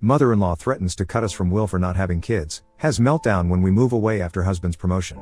Mother-in-law threatens to cut us from will for not having kids, has meltdown when we move away after husband's promotion.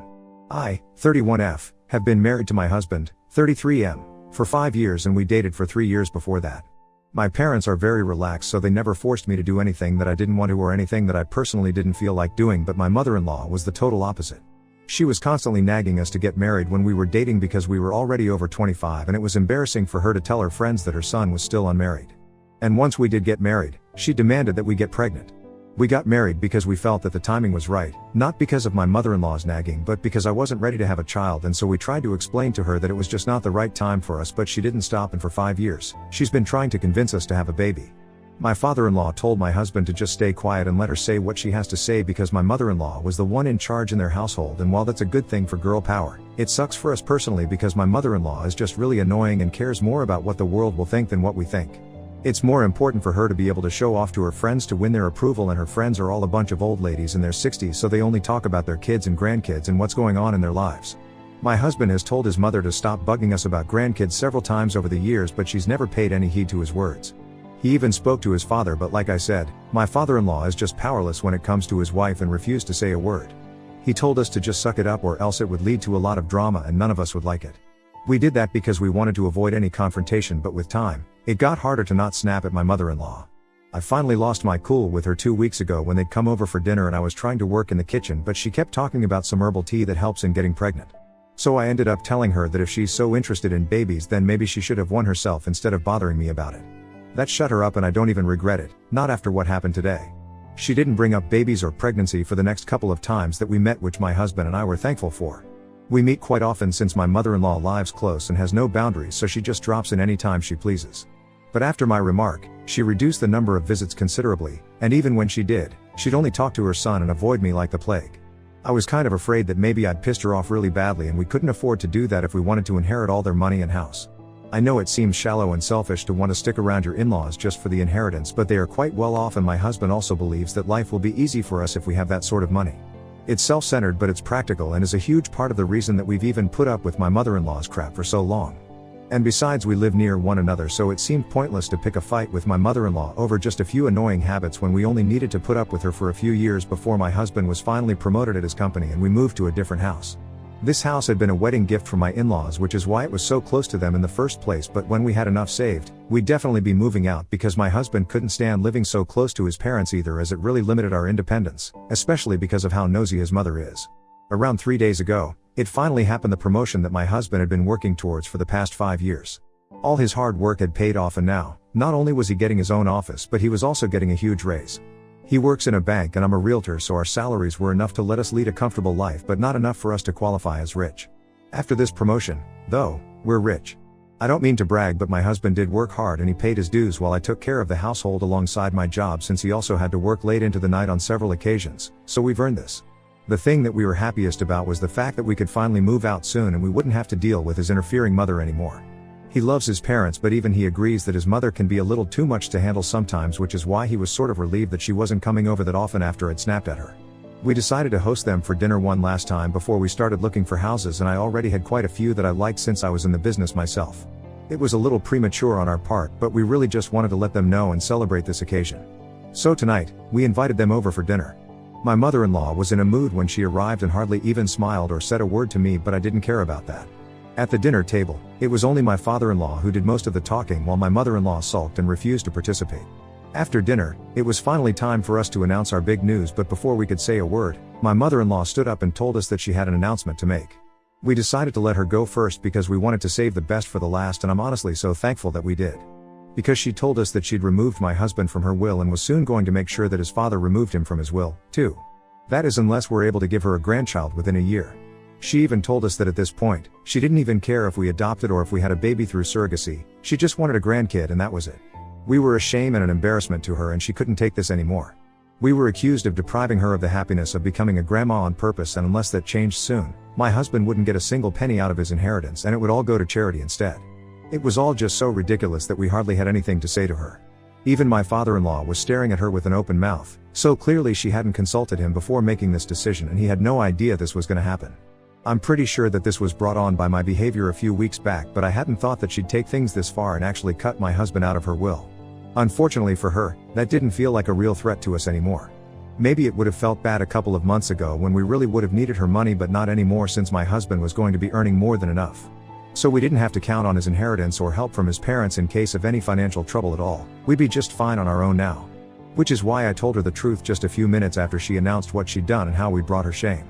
I, 31F, have been married to my husband, 33M, for 5 years and we dated for 3 years before that. My parents are very relaxed, so they never forced me to do anything that I didn't want to or anything that I personally didn't feel like doing, but my mother-in-law was the total opposite. She was constantly nagging us to get married when we were dating because we were already over 25 and it was embarrassing for her to tell her friends that her son was still unmarried. And once we did get married, she demanded that we get pregnant. We got married because we felt that the timing was right, not because of my mother-in-law's nagging but because I wasn't ready to have a child, and so we tried to explain to her that it was just not the right time for us, but she didn't stop, and for 5 years, she's been trying to convince us to have a baby. My father-in-law told my husband to just stay quiet and let her say what she has to say because my mother-in-law was the one in charge in their household, and while that's a good thing for girl power, it sucks for us personally because my mother-in-law is just really annoying and cares more about what the world will think than what we think. It's more important for her to be able to show off to her friends to win their approval, and her friends are all a bunch of old ladies in their 60s, so they only talk about their kids and grandkids and what's going on in their lives. My husband has told his mother to stop bugging us about grandkids several times over the years, but she's never paid any heed to his words. He even spoke to his father, but like I said, my father-in-law is just powerless when it comes to his wife and refused to say a word. He told us to just suck it up or else it would lead to a lot of drama and none of us would like it. We did that because we wanted to avoid any confrontation, but with time, it got harder to not snap at my mother-in-law. I finally lost my cool with her 2 weeks ago when they'd come over for dinner and I was trying to work in the kitchen, but she kept talking about some herbal tea that helps in getting pregnant. So I ended up telling her that if she's so interested in babies then maybe she should have one herself instead of bothering me about it. That shut her up and I don't even regret it, not after what happened today. She didn't bring up babies or pregnancy for the next couple of times that we met, which my husband and I were thankful for. We meet quite often since my mother-in-law lives close and has no boundaries, so she just drops in any time she pleases. But after my remark, she reduced the number of visits considerably, and even when she did, she'd only talk to her son and avoid me like the plague. I was kind of afraid that maybe I'd pissed her off really badly, and we couldn't afford to do that if we wanted to inherit all their money and house. I know it seems shallow and selfish to want to stick around your in-laws just for the inheritance, but they are quite well off, and my husband also believes that life will be easy for us if we have that sort of money. It's self-centered, but it's practical and is a huge part of the reason that we've even put up with my mother-in-law's crap for so long. And besides, we live near one another, so it seemed pointless to pick a fight with my mother-in-law over just a few annoying habits when we only needed to put up with her for a few years before my husband was finally promoted at his company and we moved to a different house. This house had been a wedding gift from my in-laws, which is why it was so close to them in the first place, but when we had enough saved, we'd definitely be moving out because my husband couldn't stand living so close to his parents either, as it really limited our independence, especially because of how nosy his mother is. Around 3 days ago, it finally happened, the promotion that my husband had been working towards for the past 5 years. All his hard work had paid off, and now, not only was he getting his own office, but he was also getting a huge raise. He works in a bank and I'm a realtor, so our salaries were enough to let us lead a comfortable life, but not enough for us to qualify as rich. After this promotion, though, we're rich. I don't mean to brag, but my husband did work hard and he paid his dues while I took care of the household alongside my job, since he also had to work late into the night on several occasions, so we've earned this. The thing that we were happiest about was the fact that we could finally move out soon and we wouldn't have to deal with his interfering mother anymore. He loves his parents, but even he agrees that his mother can be a little too much to handle sometimes, which is why he was sort of relieved that she wasn't coming over that often after I'd snapped at her. We decided to host them for dinner one last time before we started looking for houses, and I already had quite a few that I liked since I was in the business myself. It was a little premature on our part, but we really just wanted to let them know and celebrate this occasion. So tonight, we invited them over for dinner. My mother-in-law was in a mood when she arrived and hardly even smiled or said a word to me, but I didn't care about that. At the dinner table, it was only my father-in-law who did most of the talking while my mother-in-law sulked and refused to participate. After dinner, it was finally time for us to announce our big news, but before we could say a word, my mother-in-law stood up and told us that she had an announcement to make. We decided to let her go first because we wanted to save the best for the last, and I'm honestly so thankful that we did. Because she told us that she'd removed my husband from her will and was soon going to make sure that his father removed him from his will, too. That is, unless we're able to give her a grandchild within a year. She even told us that at this point, she didn't even care if we adopted or if we had a baby through surrogacy, she just wanted a grandkid and that was it. We were a shame and an embarrassment to her, and she couldn't take this anymore. We were accused of depriving her of the happiness of becoming a grandma on purpose, and unless that changed soon, my husband wouldn't get a single penny out of his inheritance and it would all go to charity instead. It was all just so ridiculous that we hardly had anything to say to her. Even my father-in-law was staring at her with an open mouth, so clearly she hadn't consulted him before making this decision and he had no idea this was going to happen. I'm pretty sure that this was brought on by my behavior a few weeks back, but I hadn't thought that she'd take things this far and actually cut my husband out of her will. Unfortunately for her, that didn't feel like a real threat to us anymore. Maybe it would have felt bad a couple of months ago when we really would have needed her money, but not anymore since my husband was going to be earning more than enough. So we didn't have to count on his inheritance or help from his parents in case of any financial trouble at all. We'd be just fine on our own now. Which is why I told her the truth just a few minutes after she announced what she'd done and how we brought her shame.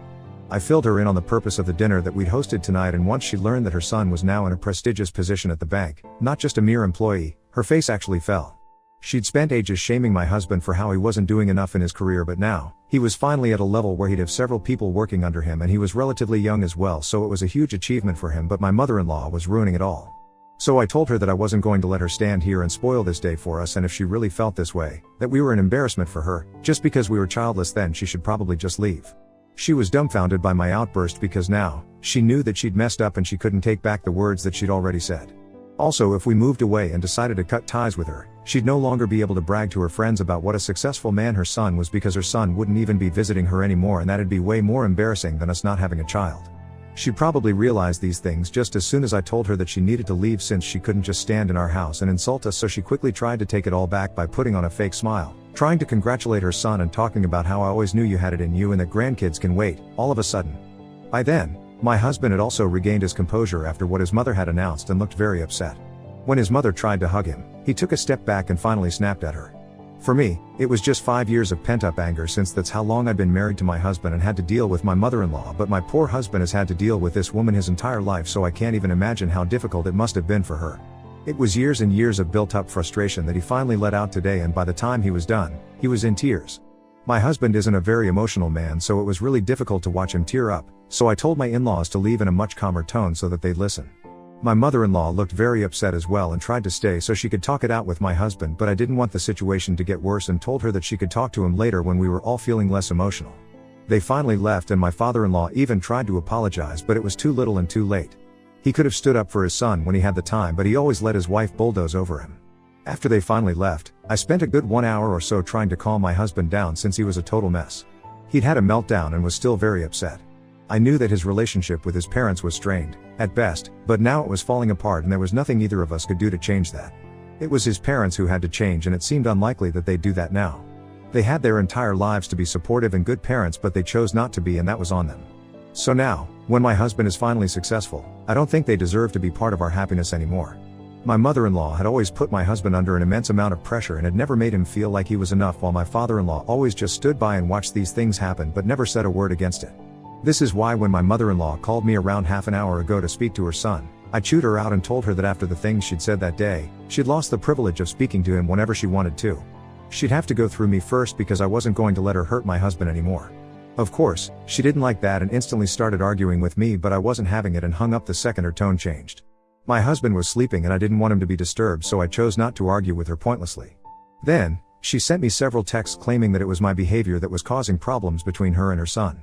I filled her in on the purpose of the dinner that we'd hosted tonight, and once she learned that her son was now in a prestigious position at the bank, not just a mere employee, her face actually fell. She'd spent ages shaming my husband for how he wasn't doing enough in his career, but now, he was finally at a level where he'd have several people working under him, and he was relatively young as well, so it was a huge achievement for him, but my mother-in-law was ruining it all. So I told her that I wasn't going to let her stand here and spoil this day for us, and if she really felt this way, that we were an embarrassment for her, just because we were childless, then she should probably just leave. She was dumbfounded by my outburst because now, she knew that she'd messed up and she couldn't take back the words that she'd already said. Also, if we moved away and decided to cut ties with her, she'd no longer be able to brag to her friends about what a successful man her son was, because her son wouldn't even be visiting her anymore, and that'd be way more embarrassing than us not having a child. She probably realized these things just as soon as I told her that she needed to leave since she couldn't just stand in our house and insult us, so she quickly tried to take it all back by putting on a fake smile, trying to congratulate her son and talking about how I always knew you had it in you and that grandkids can wait. All of a sudden. By then, my husband had also regained his composure after what his mother had announced and looked very upset. When his mother tried to hug him, he took a step back and finally snapped at her. For me, it was just 5 years of pent-up anger, since that's how long I'd been married to my husband and had to deal with my mother-in-law, but my poor husband has had to deal with this woman his entire life, so I can't even imagine how difficult it must have been for her. It was years and years of built-up frustration that he finally let out today, and by the time he was done, he was in tears. My husband isn't a very emotional man, so it was really difficult to watch him tear up, so I told my in-laws to leave in a much calmer tone so that they'd listen. My mother-in-law looked very upset as well and tried to stay so she could talk it out with my husband, but I didn't want the situation to get worse and told her that she could talk to him later when we were all feeling less emotional. They finally left, and my father-in-law even tried to apologize, but it was too little and too late. He could have stood up for his son when he had the time, but he always let his wife bulldoze over him. After they finally left, I spent a good 1 hour or so trying to calm my husband down since he was a total mess. He'd had a meltdown and was still very upset. I knew that his relationship with his parents was strained, at best, but now it was falling apart and there was nothing either of us could do to change that. It was his parents who had to change, and it seemed unlikely that they'd do that now. They had their entire lives to be supportive and good parents, but they chose not to be, and that was on them. So now, when my husband is finally successful, I don't think they deserve to be part of our happiness anymore. My mother-in-law had always put my husband under an immense amount of pressure and had never made him feel like he was enough, while my father-in-law always just stood by and watched these things happen but never said a word against it. This is why when my mother-in-law called me around half an hour ago to speak to her son, I chewed her out and told her that after the things she'd said that day, she'd lost the privilege of speaking to him whenever she wanted to. She'd have to go through me first because I wasn't going to let her hurt my husband anymore. Of course, she didn't like that and instantly started arguing with me, but I wasn't having it and hung up the second her tone changed. My husband was sleeping and I didn't want him to be disturbed, so I chose not to argue with her pointlessly. Then, she sent me several texts claiming that it was my behavior that was causing problems between her and her son.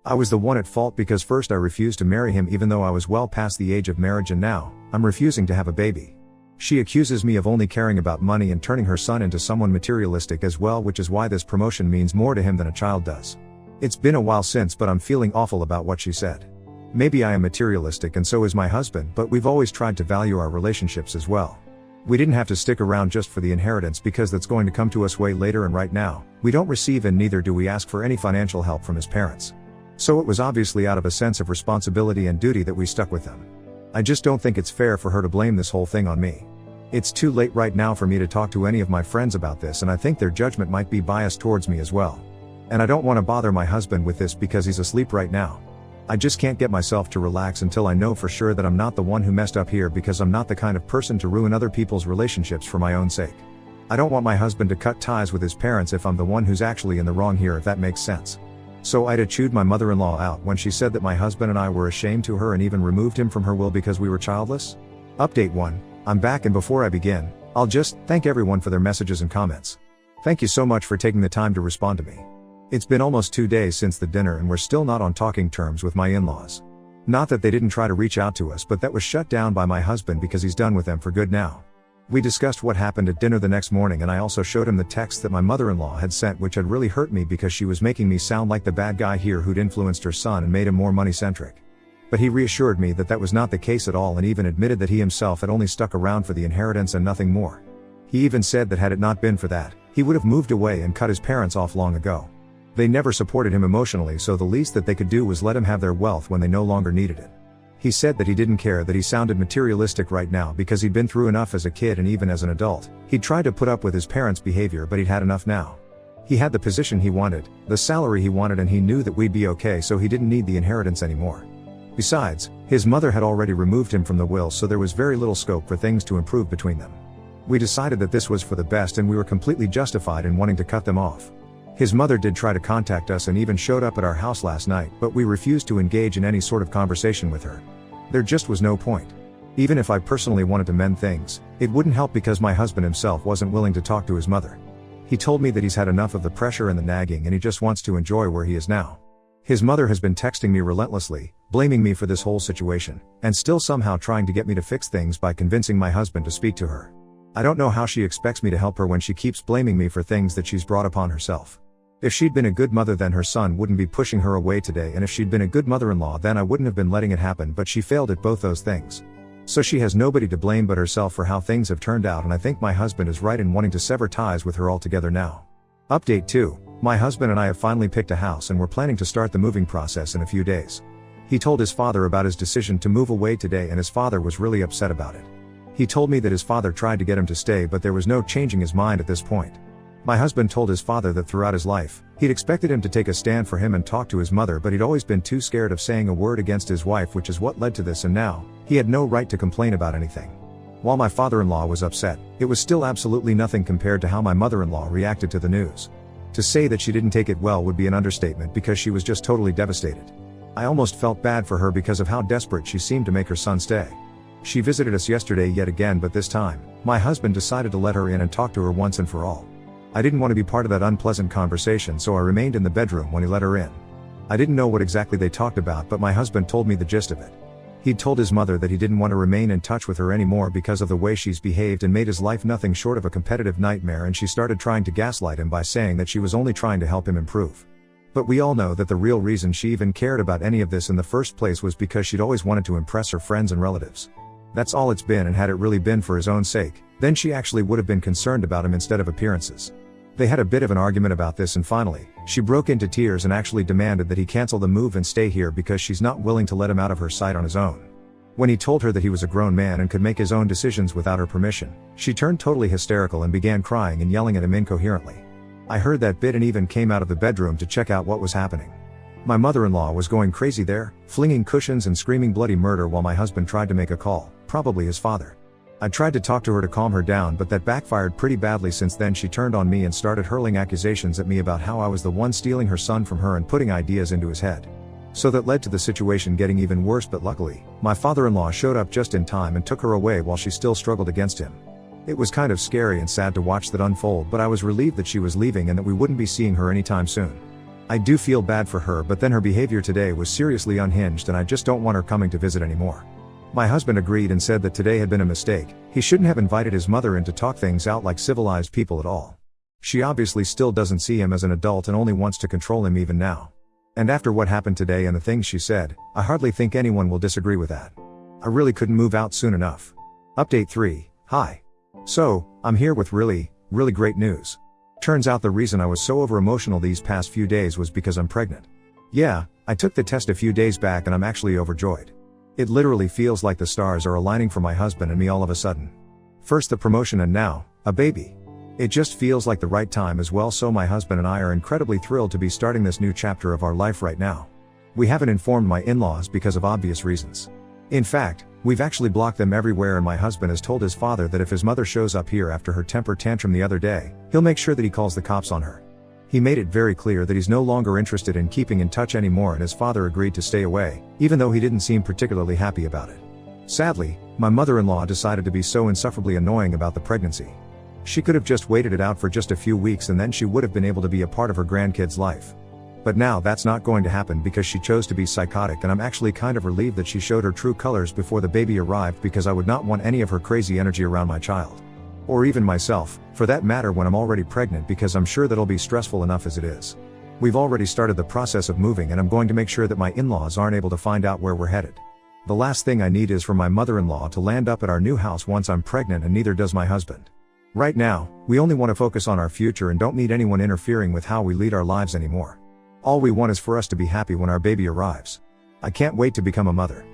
I was the one at fault because first I refused to marry him even though I was well past the age of marriage, and now, I'm refusing to have a baby. She accuses me of only caring about money and turning her son into someone materialistic as well, which is why this promotion means more to him than a child does. It's been a while since, but I'm feeling awful about what she said. Maybe I am materialistic and so is my husband, but we've always tried to value our relationships as well. We didn't have to stick around just for the inheritance because that's going to come to us way later, and right now, we don't receive and neither do we ask for any financial help from his parents. So it was obviously out of a sense of responsibility and duty that we stuck with them. I just don't think it's fair for her to blame this whole thing on me. It's too late right now for me to talk to any of my friends about this, and I think their judgment might be biased towards me as well. And I don't want to bother my husband with this because he's asleep right now. I just can't get myself to relax until I know for sure that I'm not the one who messed up here, because I'm not the kind of person to ruin other people's relationships for my own sake. I don't want my husband to cut ties with his parents if I'm the one who's actually in the wrong here, if that makes sense. So I'd chewed my mother-in-law out when she said that my husband and I were ashamed to her and even removed him from her will because we were childless. Update 1. I'm back, and before I begin, I'll just thank everyone for their messages and comments. Thank you so much for taking the time to respond to me. It's been almost 2 days since the dinner and we're still not on talking terms with my in-laws. Not that they didn't try to reach out to us, but that was shut down by my husband because he's done with them for good now. We discussed what happened at dinner the next morning, and I also showed him the text that my mother-in-law had sent, which had really hurt me because she was making me sound like the bad guy here who'd influenced her son and made him more money-centric. But he reassured me that that was not the case at all, and even admitted that he himself had only stuck around for the inheritance and nothing more. He even said that had it not been for that, he would have moved away and cut his parents off long ago. They never supported him emotionally, so the least that they could do was let him have their wealth when they no longer needed it. He said that he didn't care that he sounded materialistic right now because he'd been through enough as a kid, and even as an adult, he'd tried to put up with his parents' behavior, but he'd had enough now. He had the position he wanted, the salary he wanted, and he knew that we'd be okay, so he didn't need the inheritance anymore. Besides, his mother had already removed him from the will, so there was very little scope for things to improve between them. We decided that this was for the best, and we were completely justified in wanting to cut them off. His mother did try to contact us and even showed up at our house last night, but we refused to engage in any sort of conversation with her. There just was no point. Even if I personally wanted to mend things, it wouldn't help because my husband himself wasn't willing to talk to his mother. He told me that he's had enough of the pressure and the nagging, and he just wants to enjoy where he is now. His mother has been texting me relentlessly, blaming me for this whole situation, and still somehow trying to get me to fix things by convincing my husband to speak to her. I don't know how she expects me to help her when she keeps blaming me for things that she's brought upon herself. If she'd been a good mother, then her son wouldn't be pushing her away today, and if she'd been a good mother-in-law, then I wouldn't have been letting it happen, but she failed at both those things. So she has nobody to blame but herself for how things have turned out, and I think my husband is right in wanting to sever ties with her altogether now. Update 2. My husband and I have finally picked a house, and we're planning to start the moving process in a few days. He told his father about his decision to move away today, and his father was really upset about it. He told me that his father tried to get him to stay, but there was no changing his mind at this point. My husband told his father that throughout his life, he'd expected him to take a stand for him and talk to his mother, but he'd always been too scared of saying a word against his wife, which is what led to this, and now, he had no right to complain about anything. While my father-in-law was upset, it was still absolutely nothing compared to how my mother-in-law reacted to the news. To say that she didn't take it well would be an understatement, because she was just totally devastated. I almost felt bad for her because of how desperate she seemed to make her son stay. She visited us yesterday yet again, but this time, my husband decided to let her in and talk to her once and for all. I didn't want to be part of that unpleasant conversation, so I remained in the bedroom when he let her in. I didn't know what exactly they talked about, but my husband told me the gist of it. He'd told his mother that he didn't want to remain in touch with her anymore because of the way she's behaved and made his life nothing short of a competitive nightmare, and she started trying to gaslight him by saying that she was only trying to help him improve. But we all know that the real reason she even cared about any of this in the first place was because she'd always wanted to impress her friends and relatives. That's all it's been, and had it really been for his own sake, then she actually would have been concerned about him instead of appearances. They had a bit of an argument about this, and finally, she broke into tears and actually demanded that he cancel the move and stay here because she's not willing to let him out of her sight on his own. When he told her that he was a grown man and could make his own decisions without her permission, she turned totally hysterical and began crying and yelling at him incoherently. I heard that bit and even came out of the bedroom to check out what was happening. My mother-in-law was going crazy there, flinging cushions and screaming bloody murder while my husband tried to make a call, probably his father. I tried to talk to her to calm her down, but that backfired pretty badly. Since then she turned on me and started hurling accusations at me about how I was the one stealing her son from her and putting ideas into his head. So that led to the situation getting even worse, but luckily, my father-in-law showed up just in time and took her away while she still struggled against him. It was kind of scary and sad to watch that unfold, but I was relieved that she was leaving and that we wouldn't be seeing her anytime soon. I do feel bad for her, but then her behavior today was seriously unhinged and I just don't want her coming to visit anymore. My husband agreed and said that today had been a mistake. He shouldn't have invited his mother in to talk things out like civilized people at all. She obviously still doesn't see him as an adult and only wants to control him even now. And after what happened today and the things she said, I hardly think anyone will disagree with that. I really couldn't move out soon enough. Update 3. Hi. So, I'm here with really great news. Turns out the reason I was so over-emotional these past few days was because I'm pregnant. Yeah, I took the test a few days back and I'm actually overjoyed. It literally feels like the stars are aligning for my husband and me all of a sudden. First the promotion and now, a baby. It just feels like the right time as well, so my husband and I are incredibly thrilled to be starting this new chapter of our life right now. We haven't informed my in-laws because of obvious reasons. In fact, we've actually blocked them everywhere, and my husband has told his father that if his mother shows up here after her temper tantrum the other day, he'll make sure that he calls the cops on her. He made it very clear that he's no longer interested in keeping in touch anymore, and his father agreed to stay away, even though he didn't seem particularly happy about it. Sadly, my mother-in-law decided to be so insufferably annoying about the pregnancy. She could have just waited it out for just a few weeks and then she would have been able to be a part of her grandkid's life. But now that's not going to happen because she chose to be psychotic, and I'm actually kind of relieved that she showed her true colors before the baby arrived, because I would not want any of her crazy energy around my child. Or even myself, for that matter, when I'm already pregnant, because I'm sure that'll be stressful enough as it is. We've already started the process of moving, and I'm going to make sure that my in-laws aren't able to find out where we're headed. The last thing I need is for my mother-in-law to land up at our new house once I'm pregnant, and neither does my husband. Right now, we only want to focus on our future and don't need anyone interfering with how we lead our lives anymore. All we want is for us to be happy when our baby arrives. I can't wait to become a mother.